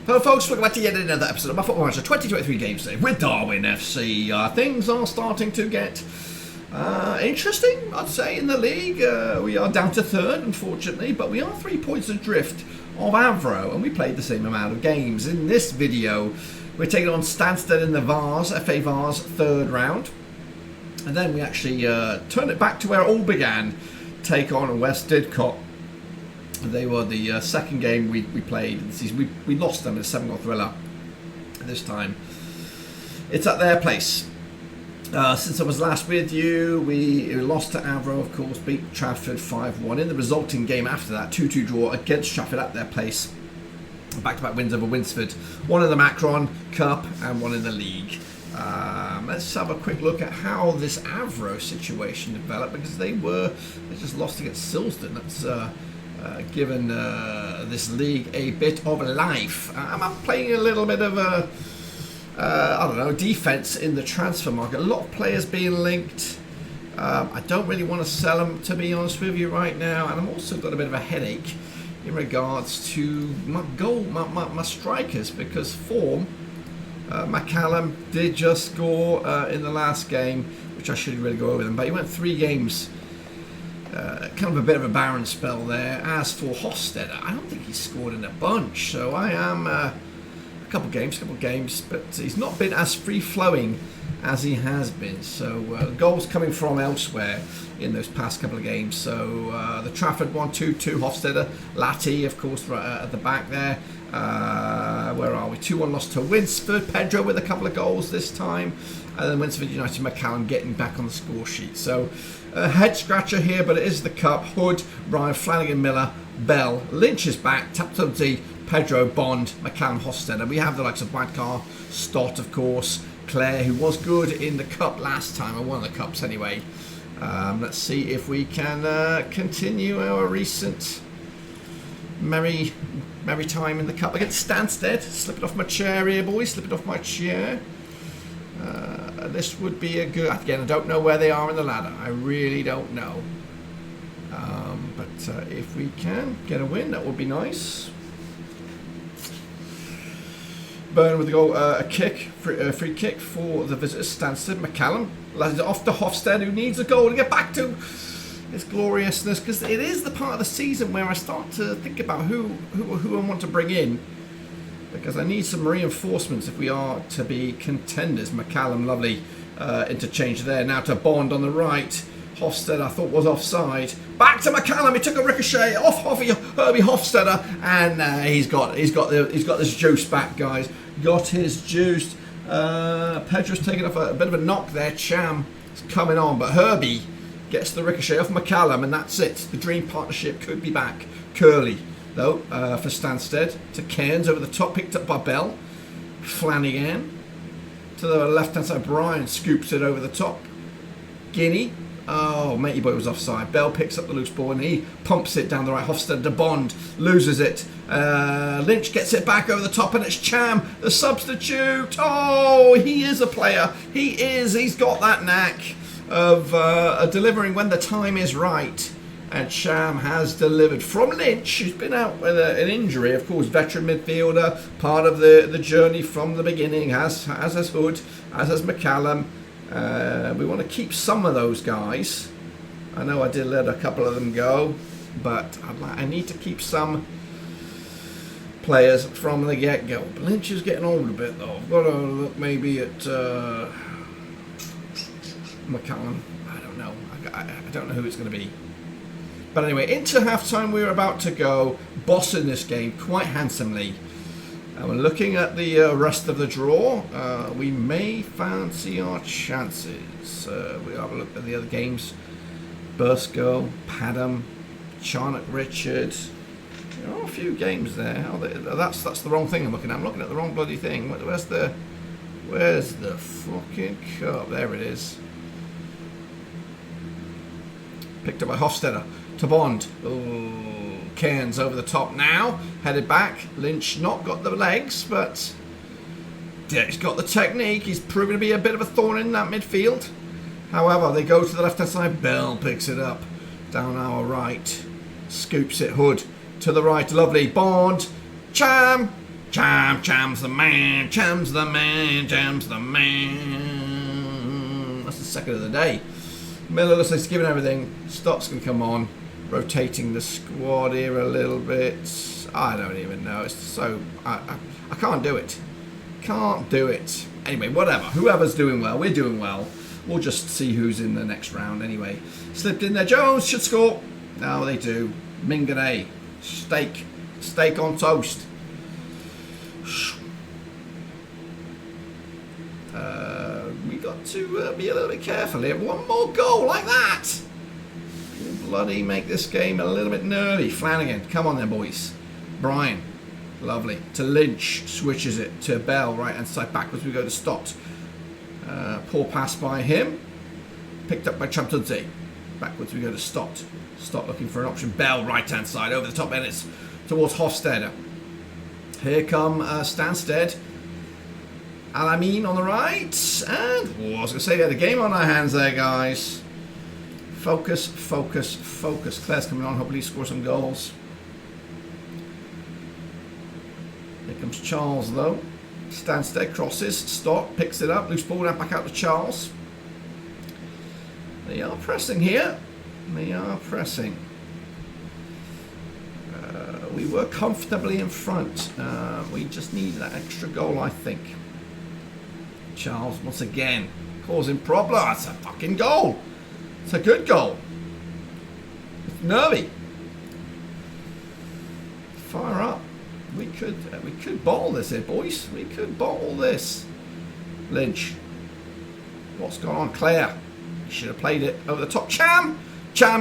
Hello folks, welcome back to yet another episode of my Football Manager 2023 Games Day with Darwen FC. Things are starting to get interesting, I'd say, in the league. We are down to third, unfortunately, but we are 3 points adrift of Avro, and we played the same amount of games. In this video, we're taking on Stansted in the Vars, FA Vars third round, and then we actually turned it back to where it all began, take on West Didcot. They were the second game we played in the season. We lost them in a 7-goal thriller. This time, it's at their place. Since I was last with you, we lost to Avro, of course, beat Trafford 5-1. In the resulting game after that, 2-2 draw against Trafford at their place. Back-to-back wins over Winsford. One in the Macron Cup and one in the league. Let's have a quick look at how this Avro situation developed, because they just lost against Silsden. That's given this league a bit of life. I'm playing a little bit of a I don't know, defense in the transfer market. A lot of players being linked. I don't really want to sell them, to be honest with you, right now, and I've also got a bit of a headache in regards to my strikers, because form. McCallum did just score in the last game, which I should really go over them, but he went 3 games. Kind of a bit of a barren spell there. As for Hofstede, I don't think he scored in a bunch, so I am a couple games, but he's not been as free-flowing as he has been. So goals coming from elsewhere in those past couple of games. So the Trafford 1-2-2, Hofstede, Latti, of course, right at the back there. Where are we? 2-1 loss to Winsford. Pedro with a couple of goals this time. And then Winsford United, McCallum getting back on the score sheet. So a head scratcher here, but it is the Cup. Hood, Ryan, Flanagan, Miller, Bell, Lynch is back, Taptubzi, Pedro, Bond, McCallum, Hofstede. And we have the likes of Wadkar, Stott, of course, Claire, who was good in the Cup last time, or one of the Cups anyway. Let's see if we can continue our recent merry time in the Cup against Stansted. Slip it off my chair here, boys. Slip it off my chair. This would be a good... Again, I don't know where they are in the ladder. I really don't know. But if we can get a win, that would be nice. Burn with the goal. A kick, free kick for the visitors. Stansted. McCallum. Lads off to Hofstede, who needs a goal to get back to its gloriousness, because it is the part of the season where I start to think about who I want to bring in, because I need some reinforcements if we are to be contenders. McCallum, lovely interchange there. Now to Bond on the right. Hofstede, I thought, was offside. Back to McCallum. He took a ricochet off Herbie Hofstede, and he's got this juice back, guys. Got his juice. Pedro's taking off a bit of a knock there. Cham is coming on, but Herbie gets the ricochet off McCallum, and that's it. The dream partnership could be back. Curly, though, for Stansted. To Cairns over the top, picked up by Bell. Flanagan. To the left-hand side, Brian scoops it over the top. Guinea. Oh, matey boy was offside. Bell picks up the loose ball and he pumps it down the right. Hofstede to Bond. Loses it. Lynch gets it back over the top, and it's Cham, the substitute. Oh, he is a player. He is. He's got that knack of delivering when the time is right, and Cham has delivered from Lynch, who's been out with an injury, of course. Veteran midfielder, part of the journey from the beginning, as has Hood, as has McCallum. We want to keep some of those guys. I know I did let a couple of them go, but I need to keep some players from the get-go. Lynch is getting old a bit, though. I've got to look maybe at McCallum. I don't know. I don't know who it's going to be. But anyway, into half-time, we're about to go. Bossing this game quite handsomely. And we're looking at the rest of the draw. We may fancy our chances. We'll have a look at the other games. Bursko, Padham, Charnock Richard. There are a few games there. Oh, that's the wrong thing I'm looking at. I'm looking at the wrong bloody thing. Where's the fucking cup? There it is. Picked up by Hofstede. To Bond. Oh. Cairns over the top now, headed back. Lynch not got the legs, but yeah, he's got the technique. He's proven to be a bit of a thorn in that midfield. However, they go to the left hand side. Bell picks it up down our right, scoops it. Hood to the right, lovely. Bond, Cham, Cham's the man, Cham's the man, Cham's the man. That's the second of the day. Miller looks like he's giving everything. Stock's going to come on. Rotating the squad here a little bit. I don't even know. It's so... I can't do it. Can't do it. Anyway, whatever. Whoever's doing well, we're doing well. We'll just see who's in the next round anyway. Slipped in there. Jones should score. No, they do. Mingane. Steak. Steak on toast. We got to be a little bit careful here. One more goal like that. We'll bloody make this game a little bit nervy. Flanagan, come on then, boys. Brian, lovely. To Lynch, switches it to Bell, right hand side. Backwards we go to Stott. Poor pass by him. Picked up by Champtudze. Backwards we go to Stott. Stott looking for an option. Bell, right hand side, over the top, and it's towards Hofstede. Here come Stansted. Alamin on the right. And, I was going to say, we had a game on our hands there, guys. Focus, focus, focus. Claire's coming on. Hopefully score some goals. Here comes Charles, though. Stansted crosses. Stott picks it up. Loose ball now back out to Charles. They are pressing here. They are pressing. We were comfortably in front. We just need that extra goal, I think. Charles, once again, causing problems. It's a fucking goal. It's a good goal. It's nervy. Fire up. We could bottle this here, boys. We could bottle this. Lynch. What's going on? Claire. Should have played it over the top. Cham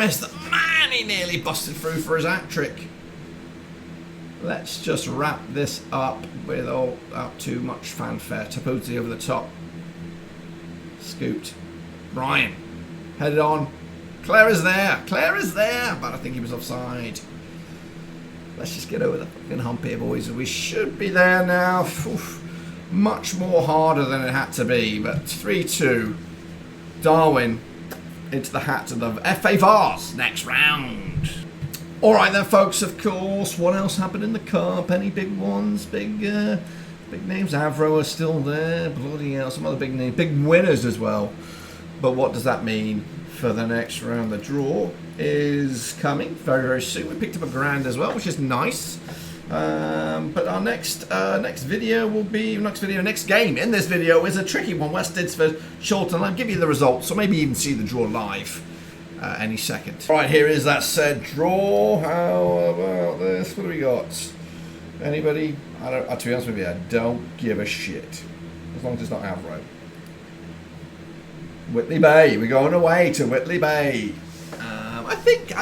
is the man. He nearly busted through for his hat trick. Let's just wrap this up without too much fanfare. Tapuzzi over the top. Scooped. Ryan. Headed on. Claire is there. Claire is there. But I think he was offside. Let's just get over the fucking hump here, boys. We should be there now. Oof. Much more harder than it had to be. But 3-2. Darwen into the hat of the FA Vars next round. Alright then, folks, of course. What else happened in the cup? Any big ones? Big names? Avro are still there. Bloody hell, some other big names. Big winners as well. But what does that mean for the next round? The draw is coming very, very soon. We picked up a grand as well, which is nice. But our next video will be... Next game in this video is a tricky one. West Didsford, Chorlton. I'll give you the results, or maybe even see the draw live. Any second. Right, here is that said draw. How about this? What do we got? Anybody? To be honest with you, I don't give a shit. As long as it's not Avro. Whitley Bay. We're going away to Whitley Bay. I think.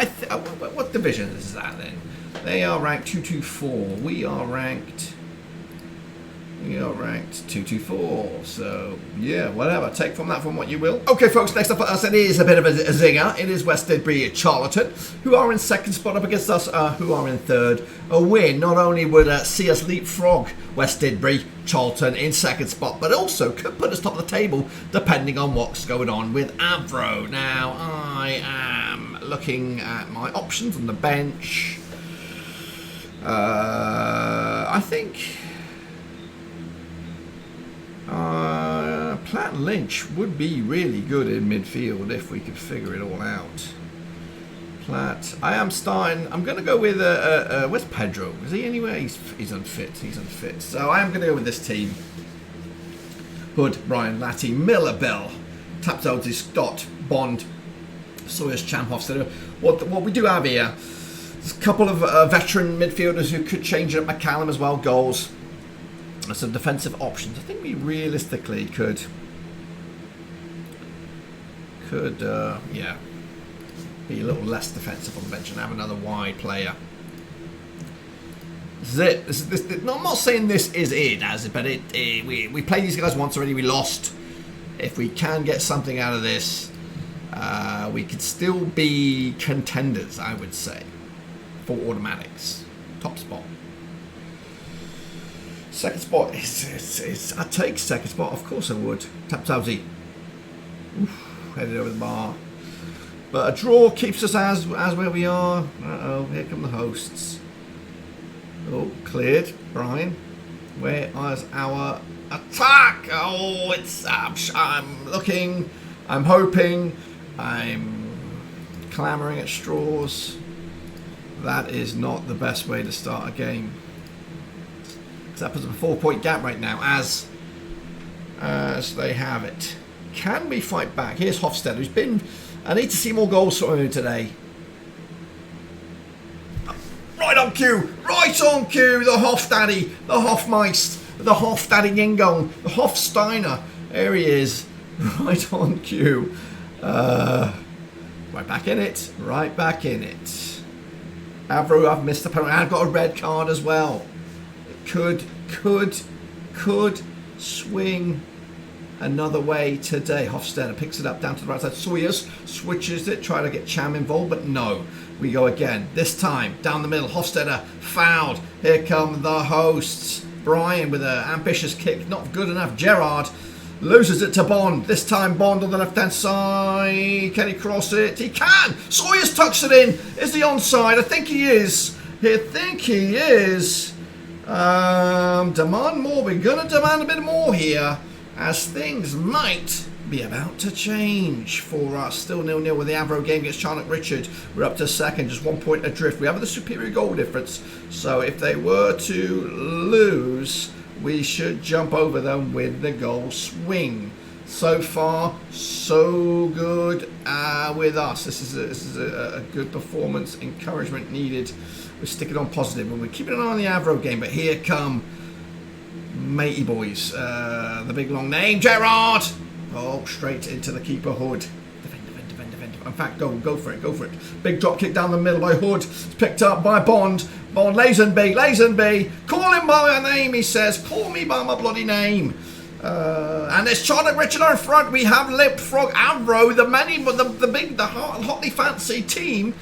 What division is that then? They are ranked 224. We are ranked 224. So yeah, whatever. Take from that from what you will. Okay, folks. Next up for us, it is a bit of a zinger. It is West Didbury Charlton, who are in second spot up against us, who are in third. A win not only would see us leapfrog West Didbury Charlton in second spot, but also could put us top of the table depending on what's going on with Avro. Now I am looking at my options on the bench. I think. Platt and Lynch would be really good in midfield if we could figure it all out. Platt. I'm going to go with, where's Pedro? Is he anywhere? He's unfit. He's unfit. So I am going to go with this team. Hood, Brian, Latty, Miller, Bell, Tapsodzi, Stott, Bond, Sawyer's, Champhoff. So what we do have here is a couple of veteran midfielders who could change it up. McCallum as well, goals. Some defensive options. I think we realistically could yeah, be a little less defensive on the bench and have another wide player. This is it. No, I'm not saying this is it, but we played these guys once already. We lost. If we can get something out of this, we could still be contenders, I would say, for automatics. Top spot. Second spot is I'd take second spot, of course I would. Tapsauzi. Headed over the bar. But a draw keeps us as where we are. Uh-oh, here come the hosts. Oh, cleared. Brian. Where is our attack? Oh, it's... I'm looking. I'm hoping. I'm clamoring at straws. That is not the best way to start a game. Because that puts up a 4-point gap right now, as they have it. Can we fight back? Here's Hofstede, who's been... I need to see more goals from him today. Right on cue! Right on cue! The Hofdaddy, the Hofmeist, the Hofdaddy Yingong, the Hofsteiner. There he is. Right on cue. Right back in it. Right back in it. Avro, I've missed the penalty. I've got a red card as well. It could swing another way today. Hofstede picks it up down to the right side. Sawyers switches it, trying to get Cham involved, but no. We go again. This time, down the middle. Hofstede fouled. Here come the hosts. Brian with an ambitious kick. Not good enough. Gerard loses it to Bond. This time, Bond on the left-hand side. Can he cross it? He can! Sawyers tucks it in. Is he onside? I think he is. I think he is. Demand more. We're going to demand a bit more here, as things might be about to change for us. Still 0-0 with the Avro game against Charnock Richard. We're up to second, just 1 point adrift. We have the superior goal difference, so if they were to lose, we should jump over them with the goal swing. So far, so good with us. This is a good performance. Encouragement needed. We're sticking on positive, and we're keeping an eye on the Avro game, but here come matey boys. The big long name, Gerard. Oh, straight into the keeper, Hood. Defend. In fact, go for it. Big drop kick down the middle by Hood. It's picked up by Bond. Lazenby. Call him by my name, he says. Call me by my bloody name. And there's Charlotte Richard in front. We have Lipfrog Avro, the hotly fancied team,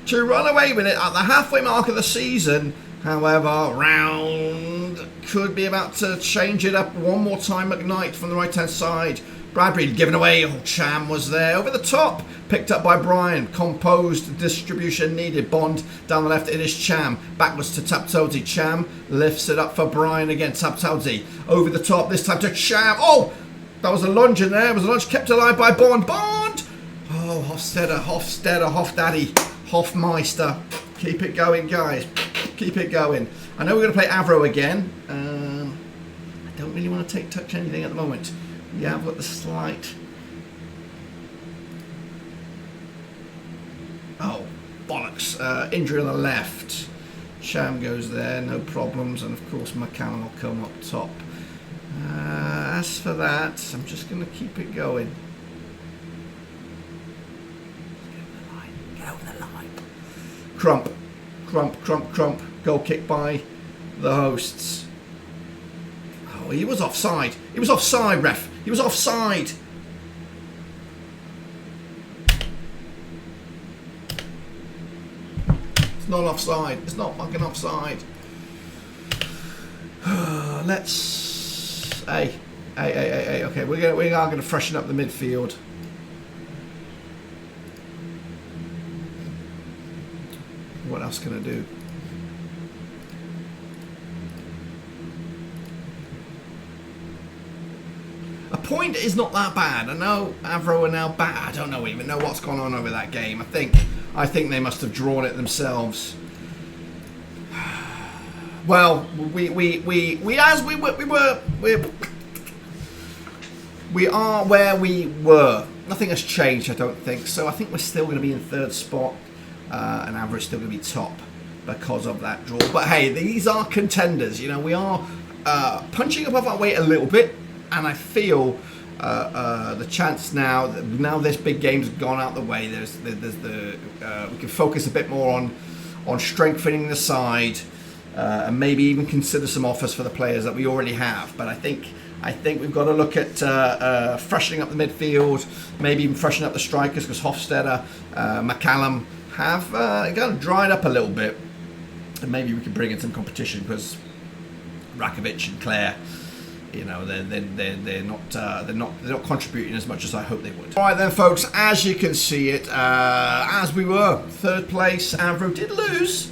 to run away with it at the halfway mark of the season. However, round could be about to change it up one more time. McKnight from the right-hand side. Bradbury given away. Oh, Cham was there. Over the top. Picked up by Brian. Composed distribution needed. Bond down the left. It is Cham. Backwards to Taptodzi. Cham lifts it up for Brian again. Taptodzi over the top. This time to Cham. Oh, that was a lunge in there. It was a lunge kept alive by Bond. Oh, Hofstede, Hofdaddy, Hofmeister. Keep it going, guys. Keep it going. I know we're going to play Avro again. I don't really want to touch anything at the moment. Yeah, I've got the slight... Oh, bollocks. Injury on the left. Cham goes there, no problems. And of course, McCallum will come up top. As for that, I'm just going to keep it going. Get over the line. Crump. Goal kick by the hosts. Oh, he was offside. He was offside, ref. He was offside. It's not offside. It's not fucking offside. Let's... Hey. Okay, we are going to freshen up the midfield. What else can I do? A point is not that bad. I know Avro are now bad. I don't even know what's gone on over that game. I think they must have drawn it themselves. Well, we are where we were. Nothing has changed, I don't think. So I think we're still going to be in third spot, and Avro is still going to be top because of that draw. But hey, these are contenders. You know, we are punching above our weight a little bit. And I feel the chance now this big game's gone out the way. We can focus a bit more on strengthening the side, and maybe even consider some offers for the players that we already have. But I think we've got to look at freshening up the midfield, maybe even freshening up the strikers, because Hofstede, McCallum have kind of dried up a little bit, and maybe we can bring in some competition because Rakovic and Claire. You know, they're not contributing as much as I hope they would. All right then, folks. As you can see it, as we were third place, Avro did lose,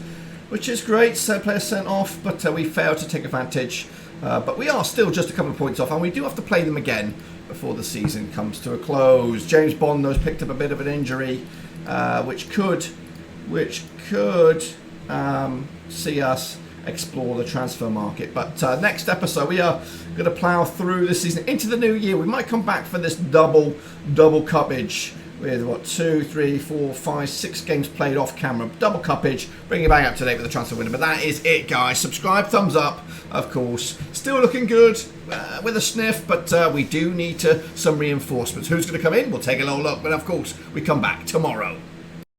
which is great. Third player sent off, but we failed to take advantage But we are still just a couple of points off, and we do have to play them again before the season comes to a close. James Bond, though, has picked up a bit of an injury, which could see us explore the transfer market. But next episode, we are going to plough through this season into the new year. We might come back for this double cuppage with what, 2, 3, 4, 5, 6 games played off camera, double cuppage, bring you back up to date with the transfer window. But that is it, guys. Subscribe, thumbs up, of course. Still looking good with a sniff, but we do need some reinforcements. Who's going to come in? We'll take a little look, but of course we come back tomorrow.